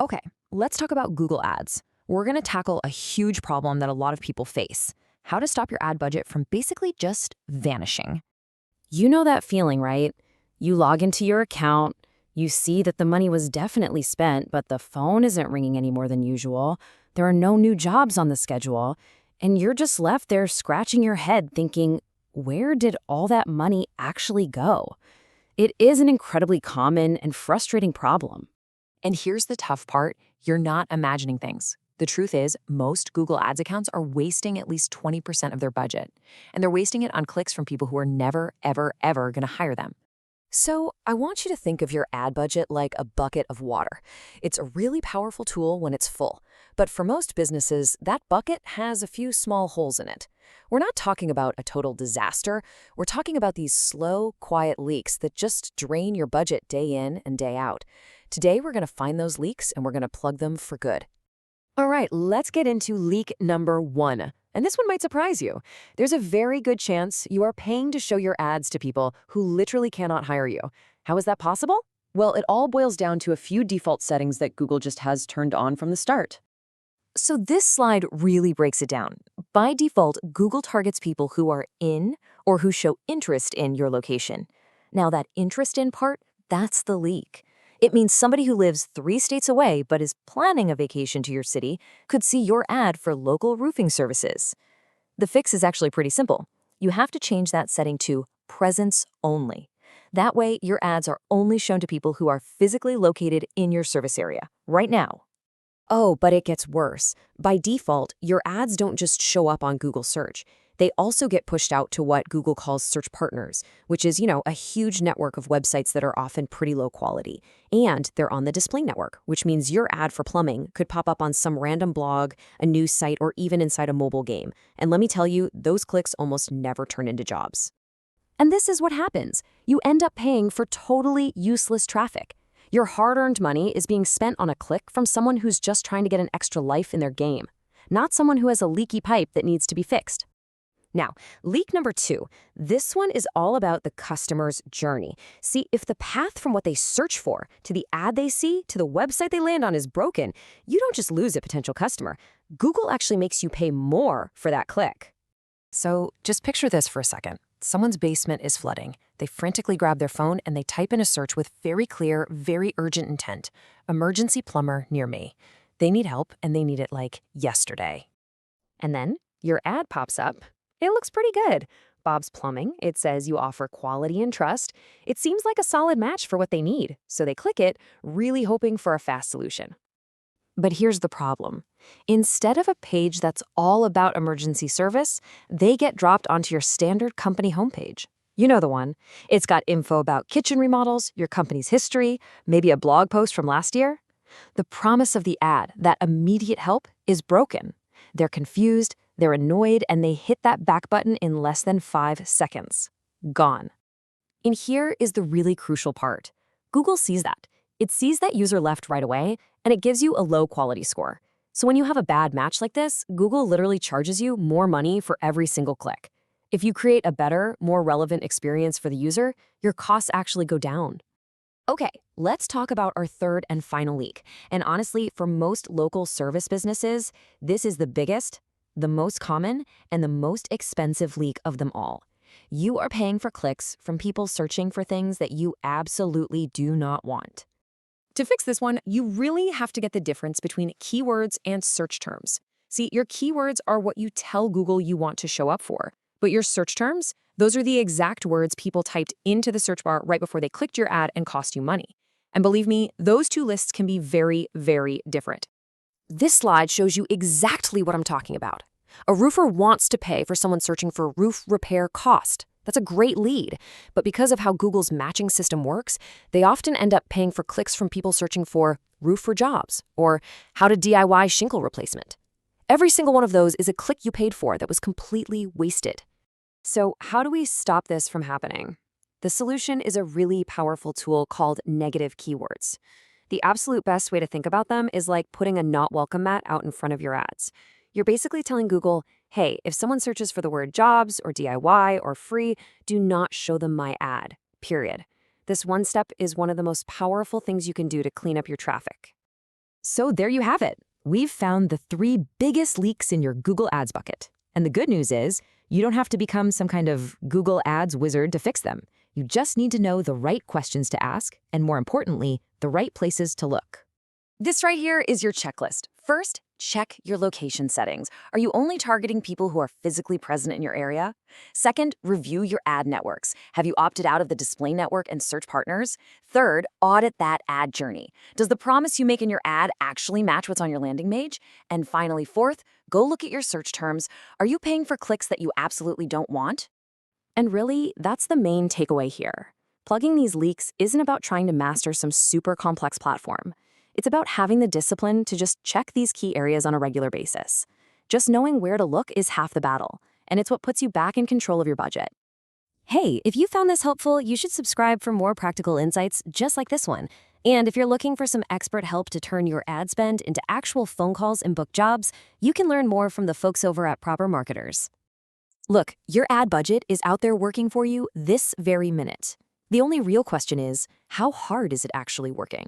Okay, let's talk about Google Ads. We're going to tackle a huge problem that a lot of people face: how to stop your ad budget from basically just vanishing. You know that feeling, right? You log into your account, you see that the money was definitely spent, but the phone isn't ringing any more than usual. There are no new jobs on the schedule, and you're just left there scratching your head thinking, where did all that money actually go? It is an incredibly common and frustrating problem. And here's the tough part: you're not imagining things. The truth is, most Google Ads accounts are wasting at least 20% of their budget, and they're wasting it on clicks from people who are never, ever, ever going to hire them. So, I want you to think of your ad budget like a bucket of water. It's a really powerful tool when it's full, but for most businesses, that bucket has a few small holes in it. We're not talking about a total disaster. We're talking about these slow, quiet leaks that just drain your budget day in and day out. Today, we're going to find those leaks and we're going to plug them for good. All right, let's get into leak number one. And this one might surprise you. There's a very good chance you are paying to show your ads to people who literally cannot hire you. How is that possible? Well, it all boils down to a few default settings that Google just has turned on from the start. So this slide really breaks it down. By default, Google targets people who are in or who show interest in your location. Now, that interest in part, that's the leak. It means somebody who lives 3 states away but is planning a vacation to your city could see your ad for local roofing services. The fix is actually pretty simple. You have to change that setting to presence only. That way, your ads are only shown to people who are physically located in your service area, right now. Oh, but it gets worse. By default, your ads don't just show up on Google search. They also get pushed out to what Google calls search partners, which is, a huge network of websites that are often pretty low quality. And they're on the display network, which means your ad for plumbing could pop up on some random blog, a news site, or even inside a mobile game. And let me tell you, those clicks almost never turn into jobs. And this is what happens. You end up paying for totally useless traffic. Your hard-earned money is being spent on a click from someone who's just trying to get an extra life in their game, not someone who has a leaky pipe that needs to be fixed. Now, leak number 2. This one is all about the customer's journey. See, if the path from what they search for to the ad they see to the website they land on is broken, you don't just lose a potential customer. Google actually makes you pay more for that click. So just picture this for a second. Someone's basement is flooding. They frantically grab their phone and they type in a search with very clear, very urgent intent: emergency plumber near me. They need help and they need it like yesterday. And then your ad pops up. It looks pretty good. Bob's Plumbing. It says you offer quality and trust. It seems like a solid match for what they need. So they click it, really hoping for a fast solution. But here's the problem. Instead of a page that's all about emergency service, they get dropped onto your standard company homepage. You know the one. It's got info about kitchen remodels, your company's history, maybe a blog post from last year. The promise of the ad, that immediate help, is broken. They're confused, they're annoyed, and they hit that back button in less than 5 seconds. Gone. And here is the really crucial part. Google sees that. It sees that user left right away, and it gives you a low quality score. So when you have a bad match like this, Google literally charges you more money for every single click. If you create a better, more relevant experience for the user, your costs actually go down. Okay, let's talk about our third and final leak. And honestly, for most local service businesses, this is the biggest, the most common, and the most expensive leak of them all. You are paying for clicks from people searching for things that you absolutely do not want. To fix this one, you really have to get the difference between keywords and search terms. See, your keywords are what you tell Google you want to show up for, but your search terms, those are the exact words people typed into the search bar right before they clicked your ad and cost you money. And believe me, those two lists can be very, very different. This slide shows you exactly what I'm talking about. A roofer wants to pay for someone searching for roof repair cost. That's a great lead, but because of how Google's matching system works, they often end up paying for clicks from people searching for roof for jobs or how to DIY shingle replacement. Every single one of those is a click you paid for that was completely wasted. So how do we stop this from happening? The solution is a really powerful tool called negative keywords. The absolute best way to think about them is like putting a not welcome mat out in front of your ads. You're basically telling Google, hey, if someone searches for the word jobs or DIY or free, do not show them my ad, period. This one step is one of the most powerful things you can do to clean up your traffic. So there you have it. We've found the 3 biggest leaks in your Google Ads bucket. And the good news is, you don't have to become some kind of Google Ads wizard to fix them. You just need to know the right questions to ask, and more importantly, the right places to look. This right here is your checklist. First, check your location settings. Are you only targeting people who are physically present in your area? Second, review your ad networks. Have you opted out of the display network and search partners? Third, audit that ad journey. Does the promise you make in your ad actually match what's on your landing page? And finally, fourth, go look at your search terms. Are you paying for clicks that you absolutely don't want? And really, that's the main takeaway here. Plugging these leaks isn't about trying to master some super complex platform. It's about having the discipline to just check these key areas on a regular basis. Just knowing where to look is half the battle, and it's what puts you back in control of your budget. Hey, if you found this helpful, you should subscribe for more practical insights just like this one. And if you're looking for some expert help to turn your ad spend into actual phone calls and book jobs, you can learn more from the folks over at Proper Marketers. Look, your ad budget is out there working for you this very minute. The only real question is, how hard is it actually working?